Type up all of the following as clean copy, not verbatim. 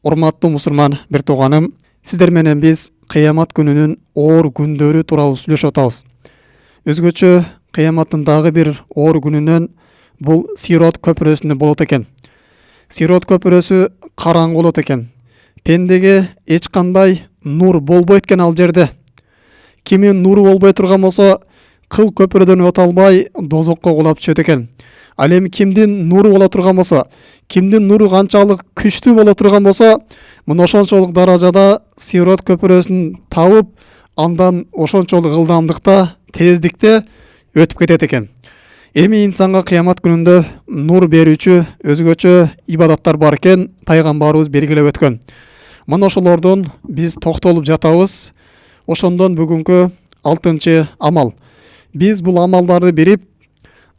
Урматтуу мусулман бир тууганым, сиздер менен биз кыямат күнүнүн оор күндөрү тууралуу сүйлөшүп атабыз. Өзгөчө кыяматтын дагы бир оор күнүнөн бул Сирот көпүрөсүндө болот экен. Сирот көпүрөсү караңгы болот экен. Пендеге эч кандай нур болбойт экен ал жерде. Кимин нуру болбой турган болсо, кыл көпүрөдөн өтө албай дозокко кулап түшөт экен. Ал эми кимдин нуру боло турган болсо, кимдин нуру канчалык күчтүү боло турган болсо, мына ошончолук даражада Сирот көпүрөсүн табып, андан ошончолук ылдамдыкта, тездикте өтүп кетет экен. Эми инсанга кыямат күнүндө нур берүүчү өзгөчө ибадаттар бар экен, пайгамбарыбыз белгилеп өткөн. Мына ошолордон биз токтолуп жатабыз. Ошондон бүгүнкү 6-чы амал. Биз бул амалдарды билип,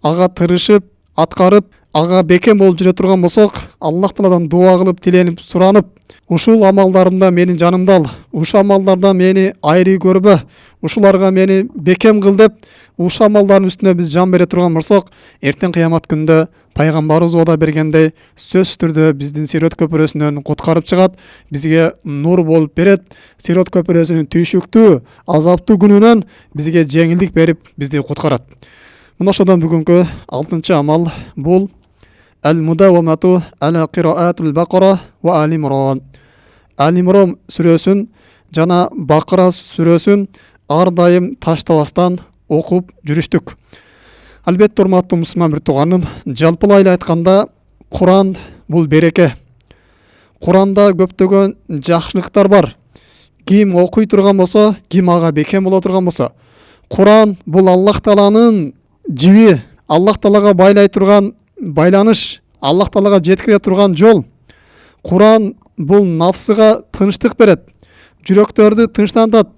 ага тырышып, аткарып, ага бекем болуп жүрө турган болсок, Аллах Тааладан дуа кылып, тиленип, суранып, ушул амалдарымда менин жанымды ал, ушул амалдардан мени айрый көрбө, ушуларга мени бекем кыл деп, ушул амалдардын үстүнө биз жан бере турган болсок, эртең кыямат күндө пайгамбарыбыз ода бергендей сөзсүз түрдө биздин Сирот көпүрөсүнөн куткарып чыгат, бизге нур болуп берет. Сирот көпүрөсүнүн түйшүктүү, азаптуу күнүнөн бизге жеңилдик берип, бизди куткарат. Мына ошодон бүгүнкү 6-чы амал бул Ал-Мудавамату аля Кираатул Бакара ва Али-Имран. Али-Имран сүрөсүн жана Бакара сүрөсүн ар дайым таштабастан окуп жүрүштүк. Албетте, урматтуу мусулман бир тууганым, жалпылай эле айтканда, Куран бул береке. Куранда көптөгөн жакшылыктар бар. Ким окуй турган болсо, ким ага бекем боло турган болсо, Куран бул Аллах Тааланын жиби, Аллах Таалага байлай турган байланыш, Аллах Таалага жеткире турган жол. Куран бул нафсыга тынчтык берет, жүрөктөрдү тынчтантат.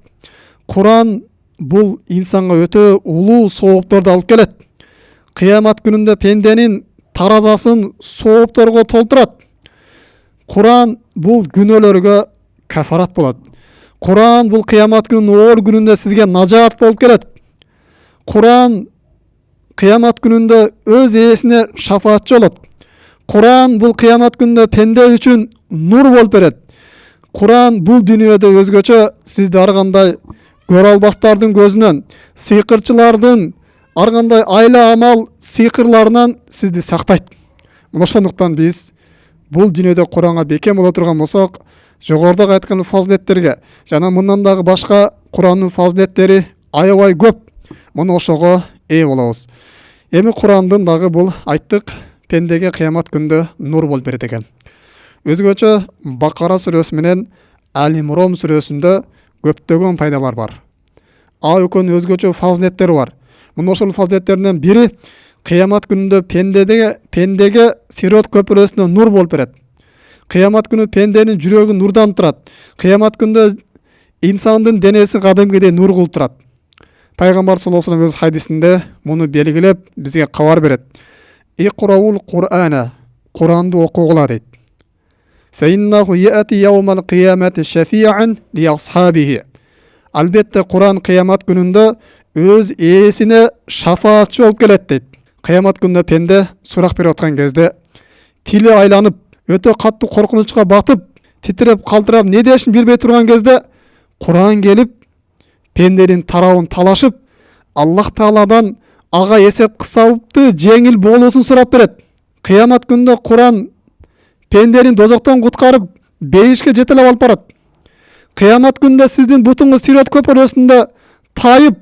Куран бул инсанга өтө улуу соопторду алып келет. Кыямат күнүндө пенденин таразасын соопторго толтурат. Куран бул күнөөлөргө кафарат болот. Куран бул кыямат күнүнүн оор күнүндө сизге нажаат болуп келет. Куран кыямат күнүндө өз ээсине шафаатчы болот. Куран бул кыямат күнүндө пенде үчүн нур болуп берет. Куран бул дүйнөдө өзгөчө сизди ар кандай көрө албастардын көзүнөн, сыйкырчылардын ар кандай айла амал сыйкырларынан сизди сактайт. Мына ошондуктан биз бул дүйнөдө Куранга бекем боло турган болсок, жогорудагы айткан фазилеттерге жана мындан дагы башка Курандын фазилеттери аябай көп. Мына ошого ээ болобуз. Эми Курандын дагы бул айттык, пендеге кыямат күндө нур болуп берет экен. Өзгөчө Бакара сүрөсү менен Ал-Имран сүрөсүндө көптөгөн пайдалар бар. А экөөнүн өзгөчө фазилеттери бар. Мына ошол фазилеттерден бири кыямат күнүндө пендеге Сирот көпүрөсүнө нур болуп берет. Кыямат күнү пенденин жүрөгү нурдан турат. Кыямат күндө инсандын денеси кадимкидей нур кылып турат. Пайгамбар саллаллаху алейхи ва саллям өз хадисинде муну белгилеп бизге кабар берет. Иқраул Кур'ана, Куранды окугула дейт. Фаиннаху яати яумал киямати шафи'ан ли асхабихи. Албетте Куран кыямат күнүндө өз ээсине шафаатчы болуп келет дейт. Кыямат күнүндө пенде сурак берип аткан кезде тили айланып, өтө каттуу коркунучка батып, титиреп калтырап, не дешин билбей турган кезде Куран келип, пенденин тарабын талашып, Аллах Тааладан ага эсеп кысабыпты жеңил болуусун сурап берет. Кыямат күндө Куран пенденин дозоктон куткарып, бейишке жетелеп алып барат. Кыямат күндө сиздин бутуңуз Сирот көпүрөсүндө тайып,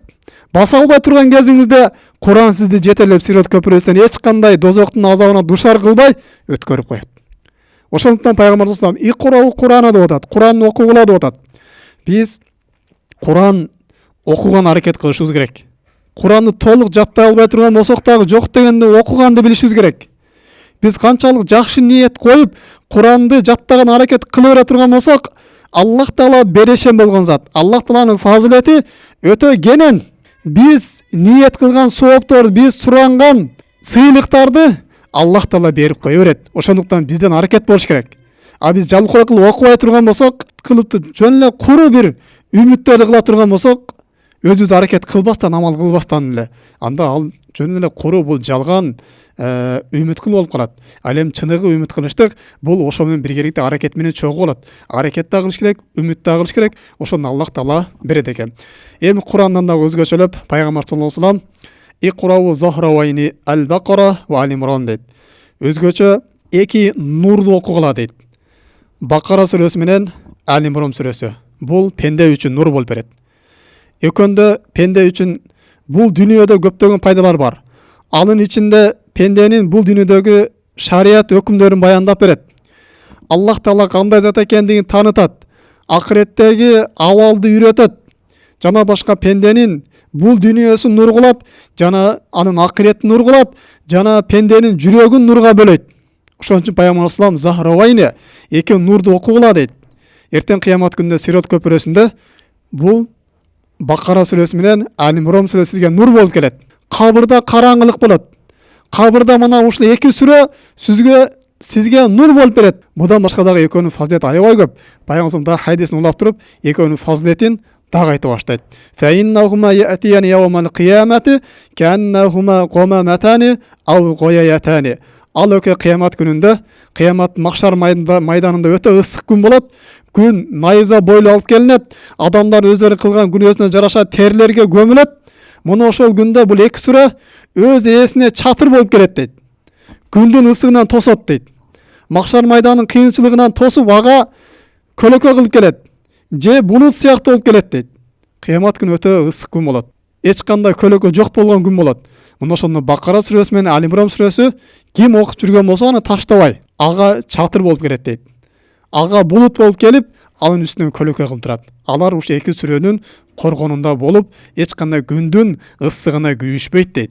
баса албай турган кезиңизде Куран сизди жетелеп Сирот көпүрөсүнөн эч кандай дозоктун азабына душар кылбай өткөрүп коет. Ошондуктан пайгамбар саллаллаху алейхи ва саллям Иқрау Курана деп атат. Куранды окугула деп атат. Биз Куран окуган аракет кылышыбыз керек. Куранды толук жаттай албай турган болсок дагы жок дегенде окуганды билишибиз керек. Биз канчалык жакшы ниет коюп, Куранды жаттаган аракет кыла бере турган болсок, Аллах Таала берешен болгон зат. Аллах Тааланын фазилети өтө кенен. Биз ниет кылган соопторду, биз суранган сыйлыктарды Аллах Таала берип кое берет. Ошондуктан бизден аракет болуш керек. А биз жалкоо кылып окубай турган болсок, кылып жөн эле куру бир үмүттөрдү кыла турган болсок, өзүбүз аракет кылбастан, амал кылбастан эле, анда ал жөн эле куру бул жалган үмүт кылып болуп калат. Ал эми чыныгы үмүт кылыштык бул ошо менен биргеликте аракет менен чогуу болот. Аракет да кылыш керек, үмүт да кылыш керек. Ошону Аллах Таала берет экен. Эми Курандан дагы өзгөчөлөп пайгамбар саллаллаху алейхи вассалам Иқрау Захравайни Ал-Бақара ва Ал-Имран дейт. Өзгөчө эки нурду окугула дейт. Бакара сүрөсү менен Ал-Имран сүрөсү. Бул пенде үчүн нур болуп берет. Экөөндө пенде үчүн бул дүйнөдө көптөгөн пайдалар бар. Анын ичинде пенденин бул дүйнөдөгү шарият өкүмдөрүн баяндап берет. Аллах Таала кандай зат экендигин таанытат. Акыреттеги абалды үйрөтөт. Жана башка пенденин бул дүйнөсүн нур кылат, жана анын акыретин нур кылат, жана пенденин жүрөгүн нурга бөлөйт. Ошон үчүн пайгамбар салам Захравайни эки нурду окугула дейт. Эртең кыямат күнүндө Сирот көпүрөсүндө бул Бакара сүрөсү менен Ал-Имран сүрөсү сизге нур болуп келет. Кабырда караңгылык болот. Кабырда мына ушул эки сүрө сизге нур болуп берет. Будан башка дагы экөөнүн фазилети аябай көп. Пайгамбар да хадисин улап туруп, экөөнүн фазилетин дагы айтып баштайт. Фаиннахума яатияни яумал кыямати каннахума гамаматани ау гояятани. Ал кыямат күнүндө, кыямат макшар майданында өтө ысык күн болот. Күн найза бойлуу алып келинет. Адамдар өздөрү кылган күнөөсүнө жараша терлерге көмүлөт. Мына ошол күндө бул эки сүрө өз ээсине чатыр болуп келет дейт. Күндүн ысыгынан тосот дейт. Макшар майданын кыйынчылыгынан тосуп ага көлөкө кылып келет. Же булут сыяктуу болуп келет дейт. Кыямат күнү өтө ысык күн болот. Эч кандай көлөкө жок болгон күн болот. Мына ошондо Бакара сүрөсү менен Ал-Имран сүрөсү ким окуп жүргөн болсо аны таштабай, ага чатыр болуп келет дейт. Ага булут болуп келип, анын үстүнөн көлөкө кылып турат. Алар ушу эки сүрөнүн коргонунда болуп, эч кандай күндүн ысыгына күйүшпөйт дейт.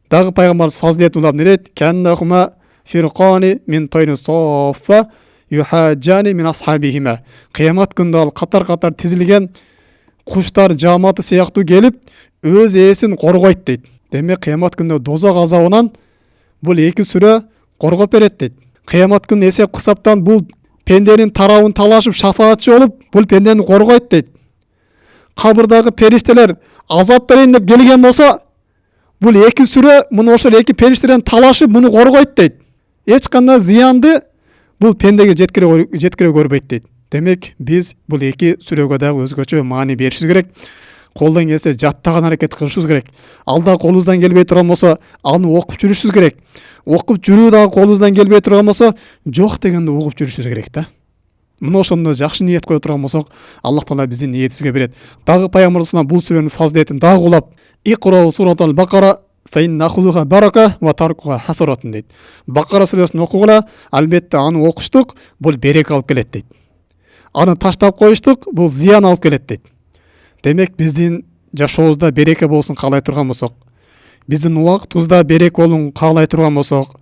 Дагы пайгамбарыбыз фазилетин улап дейт: "Каннахума фирқани мин тайни соффа юхаджани мин асхабихима." Кыямат күндө ал катар-катар тизилген куштар жааматы сыяктуу келип, өз ээсин коргойт дейт. Демек кыямат күндө дозок азабынан бул эки сүрө коргоп берет дейт. Кыямат күнү эсеп кысаптан бул пенденин тарабын талашып шафаатчы болуп, бул пендени коргойт дейт. Кабырдагы периштелер азап берейин деп келген болсо, бул эки сүрө муну ошол эки периштеден талашып муну коргойт дейт. Эч кандай зыянды бул пендеге жеткире көрбөйт дейт. Демек биз бул эки сүрөгө дагы өзгөчө маани беришибиз керек. Колдон келсе жаттаган аракет кылышыбыз керек. Алда колубуздан келбей турган болсо, аны окуп жүрүшүбүз керек. Окуп жүрүү дагы колубуздан келбей турган болсо, жок дегенде угуп жүрүшүбүз керек да. Мына ошондо жакшы ниет кое турган болсок, Аллах Таала биздин ниетибизге берет. Дагы пайгамбарыбыз бул сүрөнүн фазилетин дагы улап, Иқрау суратал Бакара фаиннахулуха барака ва таркуха хасаратун дейт. Бакара сүрөсүн окугула, албетте аны окуштук бул береке алып келет дейт. Аны таштап коюштук бул зыян алып келет дейт. Демек биздин жашообузда береке болсун каалай турган болсок, биздин убактыбызда береке болуун каалай турган болсок,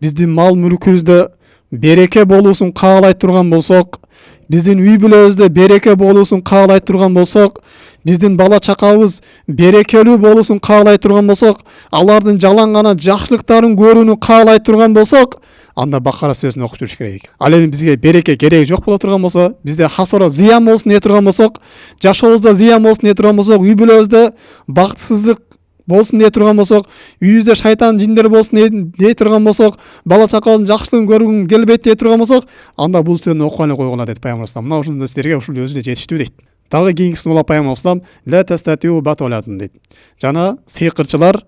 биздин мал мүлкүбүздө береке болуусун каалай турган болсок, биздин үй бүлөбүздө береке болуусун каалай турган болсок, биздин бала чакабыз берекелүү болуусун каалай турган болсок, алардын жалаң гана жакшылыктарын көрүүнү каалай турган болсок, анда Бакара сүрөсүн окуп жүрүш керек. Ал эми бизге береке кереги жок боло турган болсо, бизде хасара зыян болсун дей турган болсок, жашообузда зыян болсун дей турган болсок, үй бүлөбүздө бактысыздык болсун дей турган болсок, үйүбүздө шайтан жиндер болсун дей турган болсок, бала чакабыздын жакшылыгын көргүм келбейт дей турган болсок, анда бул сүрөнү окуп эле койгула дейт пайгамбарыбыз. Мына ошондо силерге ушул өзү эле жетиштүү дейт. Дагы кийинкисин улап пайгамбарыбыз ла тастатиу баталатун дейт. Жана сыйкырчылар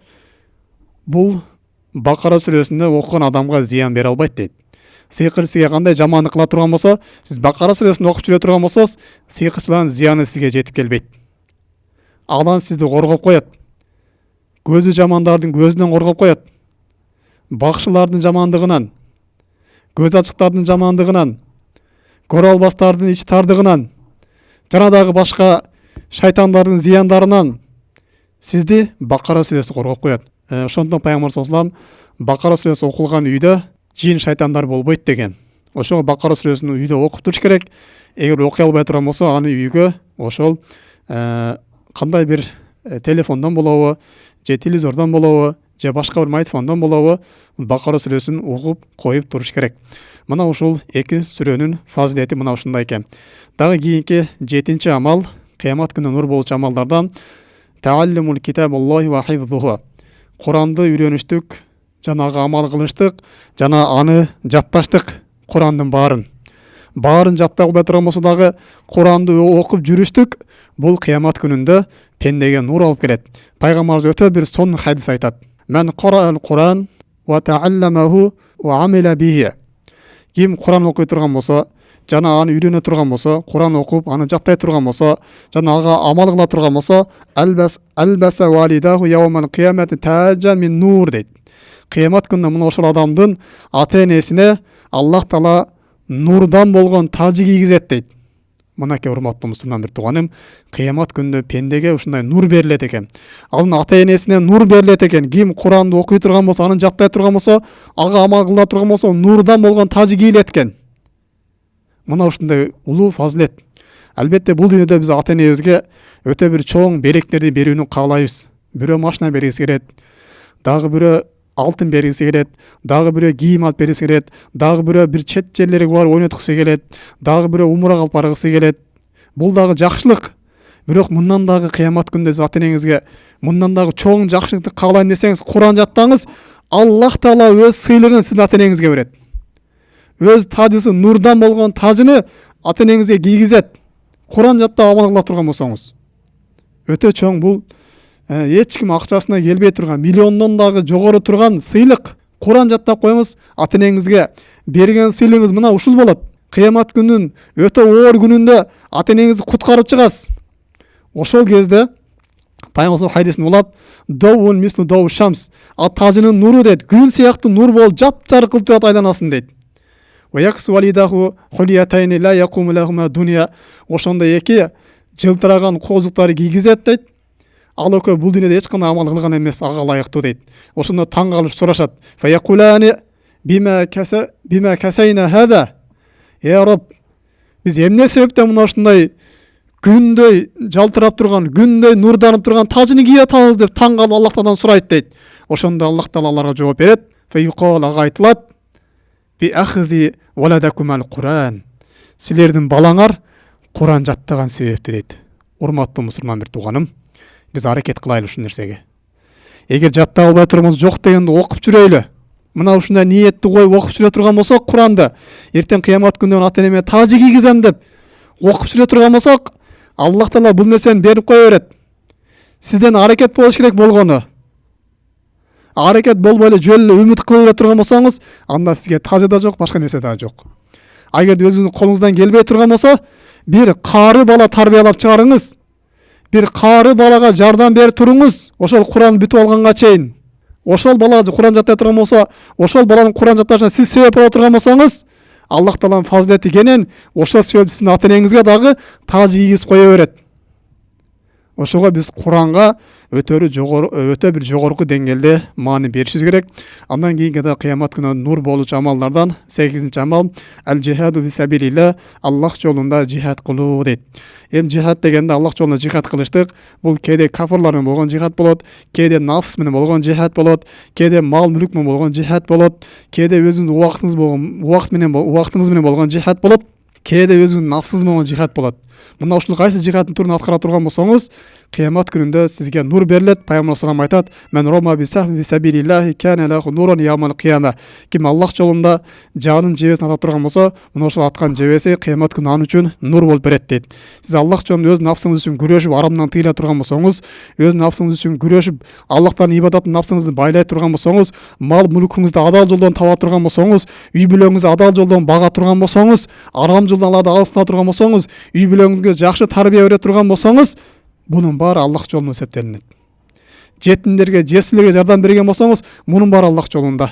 бул Бакара сүрөсүндө окуган адамга зыян бере албайт дейт. Сыйкыр сизге кандай жамандык кыла турган болсо, сиз Бакара сүрөсүн окуп жүрө турган болсоңуз, сыйкырчылардын зыяны сизге жетип келбейт. Алан сизди коргоп коет. Көзү жамандардын көзүнөн коргоп коет. Бакшылардын жамандыгынан, көз ачыктардын жамандыгынан, көрө албастардын ич тардыгынан, жана дагы башка шайтандардын зыяндарынан сизди Бакара сүрөсү коргоп коет. Ошондон пайгамбар саллаллаху алейхи вассалам Бакара сүрөсү окулган үйдө жин шайтандар болбойт деген. Ошого Бакара сүрөсүн үйдө окуп туруш керек. Эгер окуй албай турган болсо, аны үйгө ошол кандай бир телефондон болобу, же телевизордон болобу, же башка бир смартфондон болобу, Бакара сүрөсүн угуп коюп туруш керек. Мына ушул эки сүрөнүн фазилети мына ушундай экен. Дагы кийинки 7-чи амал, кыямат күнү нур болчу амалдардан тааллумул китабаллахи ва хифзуху. Құранды үйреністік, жанағы амал қылыштық, жана аны жатташтық. Құрандың барын жаттап отырған болса дағы Құранды оқып жүріштік, бұл қиямат күнінде пендеге нұр алып келеді. Пайғамбарымыз өте бір сон хадис айтады. Мен қараал Құран ва таалламаху ва амила бихи. Ким Құран оқи тұрған болса, жана аны үйрене тұрған болса, Құран оқып, аны жаттай тұрған болса, жанаға амал қыла тұрған болса, әлбәсә валидаху яумал қиямати таджан мин нур дейді. Қиямат күнінде мұны ошол адамдың ата-енесіне Аллах Таала нурдан болған тажы кигізет дейді. Мынаке урматтуу мусулман бир тууганым, кыямат күнүндө пендеге ушундай нур берилет экен. Анын ата-энесине нур берилет экен. Ким Куранды окуй турган болсо, аны жаттай турган болсо, ага амал кыла турган болсо, нурдан болгон тажы кийилет экен. Мына ушундай улуу фазилет. Албетте бул дүйнөдө биз ата-энебизге өтө бир чоң белектерди берүүнү каалайбыз. Бирөө машина бергиси келет, дагы бирөө алтын бергиси келет, дагы бирөө кийим алып бергиси келет, дагы бирөө бир чет жерлерге барып ойноткусу келет, дагы бирөө умурага алып баргысы келет. Бул дагы жакшылык. Бирок мындан дагы кыямат күндө ата-энеңизге мындан дагы чоң жакшылыкты каалайм десеңиз, Куран жаттаңыз, Аллах Таала өз сыйлыгын сиздин ата-энеңизге берет. Өз тажысы, нурдан болгон тажыны ата-энеңизге кийгизет. Куран жаттап амал кыла турган болсоңуз. Өтө чоң бул эч ким акчасына келбей турган, миллиондон дагы жогору турган сыйлык. Куран жаттап коюңуз, ата-энеңизге берген сыйлыгыңыз мына ушул болот. Кыямат күнүнүн өтө оор күнүндө ата-энеңизди куткарып чыгасыз. Ошол кезде Пайгамбар хадисин улап, "Давун мислу дау шамс", тажынын нуру дейт, күн сыяктуу нур болуп жапжарык кылып турат айланасын дейт. Ва яксу валидаху хулиятайни ла якуму лахума дуния. Ошондо эки жылтыраган козуктары кийгизет дейт. Ал экөө бул дүйнөдө эч кандай амал кылган эмес, ага ылайыктуу дейт. Ошондо таң калып сурашат. Фа якулани бима касайна хада. Я Раб, биз эмне себептен мына ушундай күндөй жалтырап турган, күндөй нурданып турган тажыны кие атабыз деп таң калып Аллахтан сурайт дейт. Ошондо Аллах Таала аларга жооп берет. Фа юқал, ага айтылат. Би ахзи валадакумал Куран. Силердин балаңар Куран жаттаган себептүү дейт. Урматтуу мусулман бир тууганым, биз аракет кылайлы ушул нерсеге. Эгер жаттай албай турганбыз, жок дегенде окуп жүрөйлү. Мына ушундай ниетти коюп окуп жүрө турган болсок, Куранды эртең кыямат күнүнөн ата-энеме тажы кийгизем деп окуп жүрө турган болсок, Аллах Таала бул нерсени берип кое берет. Сизден аракет болуш керек болгону. Аракет болбой эле жөн эле үмүт кылып эле турган болсоңуз, анда сизге тажы да жок, башка нерсе да жок. Агерде өзүңүздүн колуңуздан келбей турган болсо, бир каары бала тарбиялап чыгарыңыз. Бир каары балага жардам берип туруңуз, ошол Куран бүтүп алганга чейин. Ошол бала Куран жаттай турган болсо, ошол баланын Куран жатташына сиз себеп боло турган болсоңуз, Аллах Тааланын фазилети кенен ошол себеп сиздин ата-энеңизге дагы тажы кийгизип кое берет. Ошого биз Куранга өтө бир жогорку деңгээлде маани беришибиз керек. Андан кийинки да кыямат күнү нур болуучу амалдардан 8-чи амал ал-жихаду фи сабилилла, Аллах жолунда жихад кылуу дейт. Эми жихад дегенде Аллах жолунда жихад кылыштык. Бул кээде кафырлар менен болгон жихад болот, кээде нафс менен болгон жихад болот, кээде мал мүлк менен болгон жихад болот, кээде өзүңүздүн убактыңыз менен болгон жихад болот, кээде өзүңүздүн нафсыңыз менен жихад болот. Мына ушул кайсы жихадтын түрүн аткара турган болсоңуз, кыямат күнүндө сизге нур берилет. Пайгамбар салам айтат: "Мен рома би сахби сабилиллахи кана лаху нурун ямал кияма." Ким Аллах жолунда жанын жебесин ата турган болсо, мына ошол аткан жебеси кыямат күнү аны үчүн нур болуп берет дейт. Сиз Аллах жолунда өз нафсыңыз үчүн күрөшүп, арамдан тыйыла турган болсоңуз, өз нафсыңыз үчүн күрөшүп, Аллахтан ибадатын нафсыңызды байлай турган болсоңуз, мал мүлкүңүздү адал жолдон таба турган болсоңуз, үй бүлөңүздү адал жолдон бага турган болсоңуз, арам жолдон аларды алыстата турган болсоңуз, үй бүлөңүзгө жакшы тарбия бере турган болсоңуз, бунун баары Аллах жолунда эсептелинет. Жетимдерге, жесирлерге жардам берген болсоңуз, мунун баары Аллах жолунда.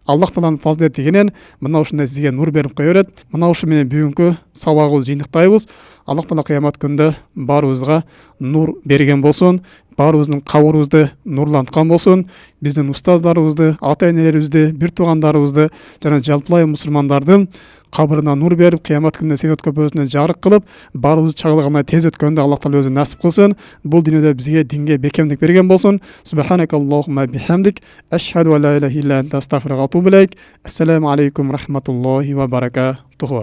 Аллах Тааланын фазилети кенен мына ушундай сизге нур берип кое берет. Мына ушу менен бүгүнкү сабагыбызды жыйынтыктайбыз. Аллах Таала кыямат күндө баарыбызга нур берген болсун, баарыбыздын кабырыбызды нурланткан болсун, биздин устаздарыбызды, ата-энелерибизди, бир туугандарыбызды жана жалпылай мусулмандардын кабырына нур берип, кыямат күнүндө сират көпөсүнө жарык кылып, баарыбыз чагылгандай тез өткөндө Аллах Таала өзү насип кылсын. Бул дүйнөдө бизге динге бекемдик берген болсун. Субханакаллахумма бихамдик, ашхаду ан ла илаха илля анта астагфирука ва атубу илейк. Ассаламу алейкум рахматуллахи ва баракатуху.